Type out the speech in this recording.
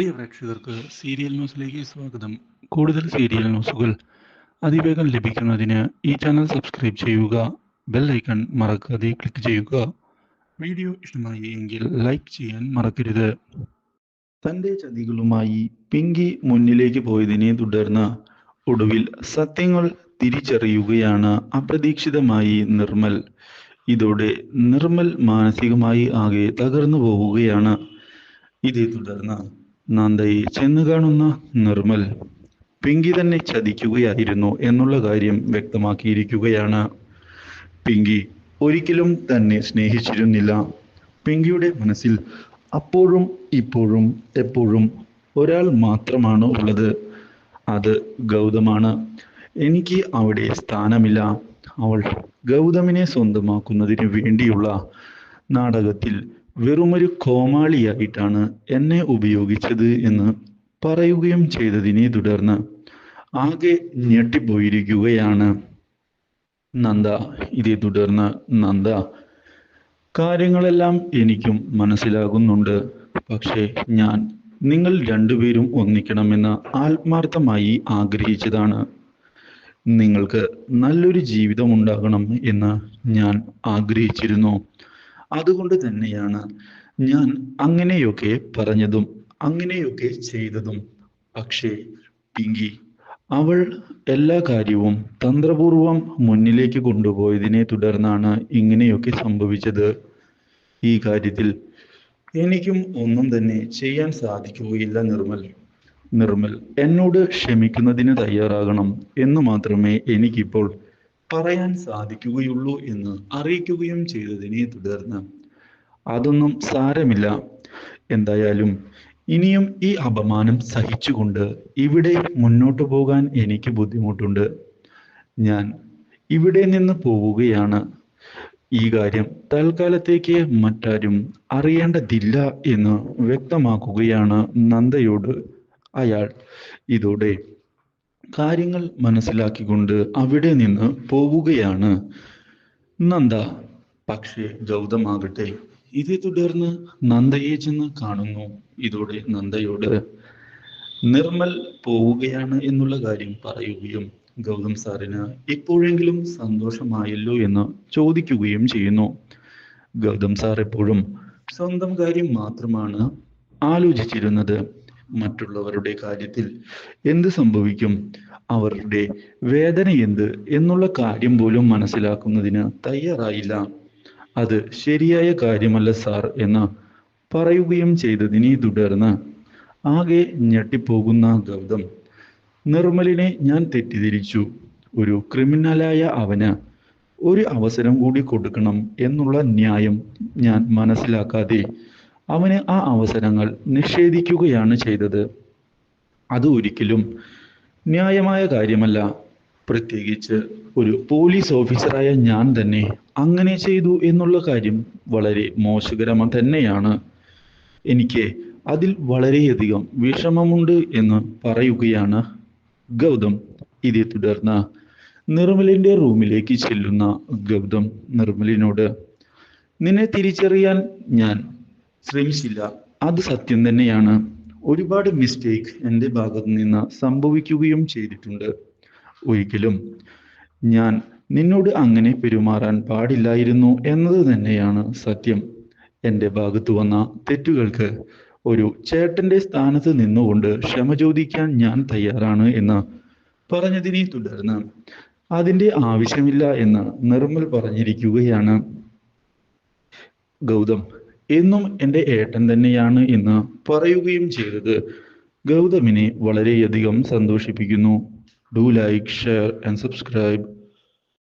പ്രിയ പ്രേക്ഷകർക്ക് സീരിയൽ ന്യൂസിലേക്ക് സ്വാഗതം. കൂടുതൽ സീരിയൽ ന്യൂസുകൾ അതിവേഗം ലഭിക്കുന്നതിന് ഈ ചാനൽ സബ്സ്ക്രൈബ് ചെയ്യുക. ബെൽ ഐക്കൺ മറക്കാതെ ക്ലിക്ക് ചെയ്യുക. വീഡിയോ ഇഷ്ടമായി എങ്കിൽ ലൈക്ക് ചെയ്യാൻ മറക്കരുത്. തൻ്റെ ചതികളുമായി പിങ്കി മുന്നിലേക്ക് പോയതിനെ തുടർന്ന് ഒടുവിൽ സത്യങ്ങൾ തിരിച്ചറിയുകയാണ് അപ്രതീക്ഷിതമായി നിർമ്മൽ. ഇതോടെ നിർമ്മൽ മാനസികമായി ആകെ തകർന്നു പോവുകയാണ്. ഇതേ തുടർന്ന് നന്ദയെ ചെന്ന് കാണുന്ന നിർമ്മൽ പിങ്കി തന്നെ ചതിക്കുകയായിരുന്നു എന്നുള്ള കാര്യം വ്യക്തമാക്കിയിരിക്കുകയാണ്. പിങ്കി ഒരിക്കലും തന്നെ സ്നേഹിച്ചിരുന്നില്ല. പിങ്കിയുടെ മനസ്സിൽ അപ്പോഴും ഇപ്പോഴും എപ്പോഴും ഒരാൾ മാത്രമാണ് ഉള്ളത്. അത് ഗൗതമാണ്. എനിക്ക് അവിടെ സ്ഥാനമില്ല. അവൾ ഗൗതമിനെ സ്വന്തമാക്കുന്നതിന് വേണ്ടിയുള്ള നാടകത്തിൽ വെറുമൊരു കോമാളിയായിട്ടാണ് എന്നെ ഉപയോഗിച്ചത് എന്ന് പറയുകയും ചെയ്തതിനെ തുടർന്ന് ആകെ ഞെട്ടിപ്പോയിരിക്കുകയാണ് നന്ദ. ഇതേ തുടർന്ന് നന്ദ കാര്യങ്ങളെല്ലാം എനിക്കും മനസ്സിലാകുന്നുണ്ട്. പക്ഷേ ഞാൻ നിങ്ങൾ രണ്ടുപേരും ഒന്നിക്കണമെന്ന് ആത്മാർത്ഥമായി ആഗ്രഹിച്ചതാണ്. നിങ്ങൾക്ക് നല്ലൊരു ജീവിതം ഉണ്ടാകണം എന്ന് ഞാൻ ആഗ്രഹിച്ചിരുന്നു. അതുകൊണ്ട് തന്നെയാണ് ഞാൻ അങ്ങനെയൊക്കെ പറഞ്ഞതും അങ്ങനെയൊക്കെ ചെയ്തതും. പക്ഷേ പിങ്കി അവൾ എല്ലാ കാര്യവും തന്ത്രപൂർവം മുന്നിലേക്ക് കൊണ്ടുപോയതിനെ തുടർന്നാണ് ഇങ്ങനെയൊക്കെ സംഭവിച്ചത്. ഈ കാര്യത്തിൽ എനിക്കും ഒന്നും തന്നെ ചെയ്യാൻ സാധിക്കുകയില്ല നിർമ്മൽ. നിർമ്മൽ എന്നോട് ക്ഷമിക്കുന്നതിന് തയ്യാറാകണം എന്ന് മാത്രമേ എനിക്കിപ്പോൾ പറയാൻ സാധിക്കുകയുള്ളൂ എന്ന് അറിയിക്കുകയും ചെയ്തതിനെ തുടർന്ന് അതൊന്നും സാരമില്ല, എന്തായാലും ഇനിയും ഈ അപമാനം സഹിച്ചുകൊണ്ട് ഇവിടെ മുന്നോട്ട് പോകാൻ എനിക്ക് ബുദ്ധിമുട്ടുണ്ട്. ഞാൻ ഇവിടെ നിന്ന് പോവുകയാണ്. ഈ കാര്യം തൽക്കാലത്തേക്ക് മറ്റാരും അറിയേണ്ടതില്ല എന്ന് വ്യക്തമാക്കുകയാണ് നന്ദയോട് അയാൾ. ഇതോടെ കാര്യങ്ങൾ മനസ്സിലാക്കിക്കൊണ്ട് അവിടെ നിന്ന് പോവുകയാണ് നന്ദ. പക്ഷേ ഗൗതമാകട്ടെ ഇതേ തുടർന്ന് നന്ദയെ ചെന്ന് കാണുന്നു. ഇതോടെ നന്ദയോട് നിർമ്മൽ പോവുകയാണ് എന്നുള്ള കാര്യം പറയുകയും ഗൗതം സാറിന് ഇപ്പോഴെങ്കിലും സന്തോഷമായല്ലോ എന്ന് ചോദിക്കുകയും ചെയ്യുന്നു. ഗൗതം സാർ എപ്പോഴും സ്വന്തം കാര്യം മാത്രമാണ് ആലോചിച്ചിരുന്നത്. മറ്റുള്ളവരുടെ കാര്യത്തിൽ എന്ത് സംഭവിക്കും, അവരുടെ വേദന എന്ത് എന്നുള്ള കാര്യം പോലും മനസ്സിലാക്കുന്നതിന് തയ്യാറായില്ല. അത് ശരിയായ കാര്യമല്ല സാർ എന്ന് പറയുകയും ചെയ്തതിനെ തുടർന്ന് ആകെ ഞെട്ടിപ്പോകുന്ന ഗൗതം നിർമ്മലിനെ ഞാൻ തെറ്റിദ്ധരിച്ചു. ഒരു ക്രിമിനലായ അവന് ഒരു അവസരം കൂടി കൊടുക്കണം എന്നുള്ള ന്യായം ഞാൻ മനസ്സിലാക്കാതെ അവന് ആ അവസരങ്ങൾ നിഷേധിക്കുകയാണ് ചെയ്തത്. അത് ഒരിക്കലും ന്യായമായ കാര്യമല്ല. പ്രത്യേകിച്ച് ഒരു പോലീസ് ഓഫീസറായ ഞാൻ തന്നെ അങ്ങനെ ചെയ്തു എന്നുള്ള കാര്യം വളരെ മോശകരം തന്നെയാണ്. എനിക്ക് അതിൽ വളരെയധികം വിഷമമുണ്ട് എന്ന് പറയുകയാണ് ഗൗതം. ഇതേ തുടർന്ന് നിർമ്മലിന്റെ റൂമിലേക്ക് ചെല്ലുന്ന ഗൗതം നിർമ്മലിനോട് നിന്നെ തിരിച്ചറിയാൻ ഞാൻ ശ്രമിച്ചില്ല, അത് സത്യം തന്നെയാണ്. ഒരുപാട് മിസ്റ്റേക്ക് എൻ്റെ ഭാഗത്ത് നിന്ന് സംഭവിക്കുകയും ചെയ്തിട്ടുണ്ട്. ഒരിക്കലും ഞാൻ നിന്നോട് അങ്ങനെ പെരുമാറാൻ പാടില്ലായിരുന്നു എന്നത് തന്നെയാണ് സത്യം. എൻ്റെ ഭാഗത്ത് വന്ന തെറ്റുകൾക്ക് ഒരു ചേട്ടന്റെ സ്ഥാനത്ത് നിന്നുകൊണ്ട് ക്ഷമ ചോദിക്കാൻ ഞാൻ തയ്യാറാണ് എന്ന് പറഞ്ഞതിനെ തുടർന്ന് അതിൻ്റെ ആവശ്യമില്ല എന്ന് നിർമ്മൽ പറഞ്ഞിരിക്കുകയാണ്. ഗൗതം എന്നും എൻ്റെ ഏട്ടൻ തന്നെയാണ് എന്ന് പറയുകയും ചെയ്തത് ഗൗതമിനെ വളരെയധികം സന്തോഷിപ്പിക്കുന്നു. Do like, share and subscribe.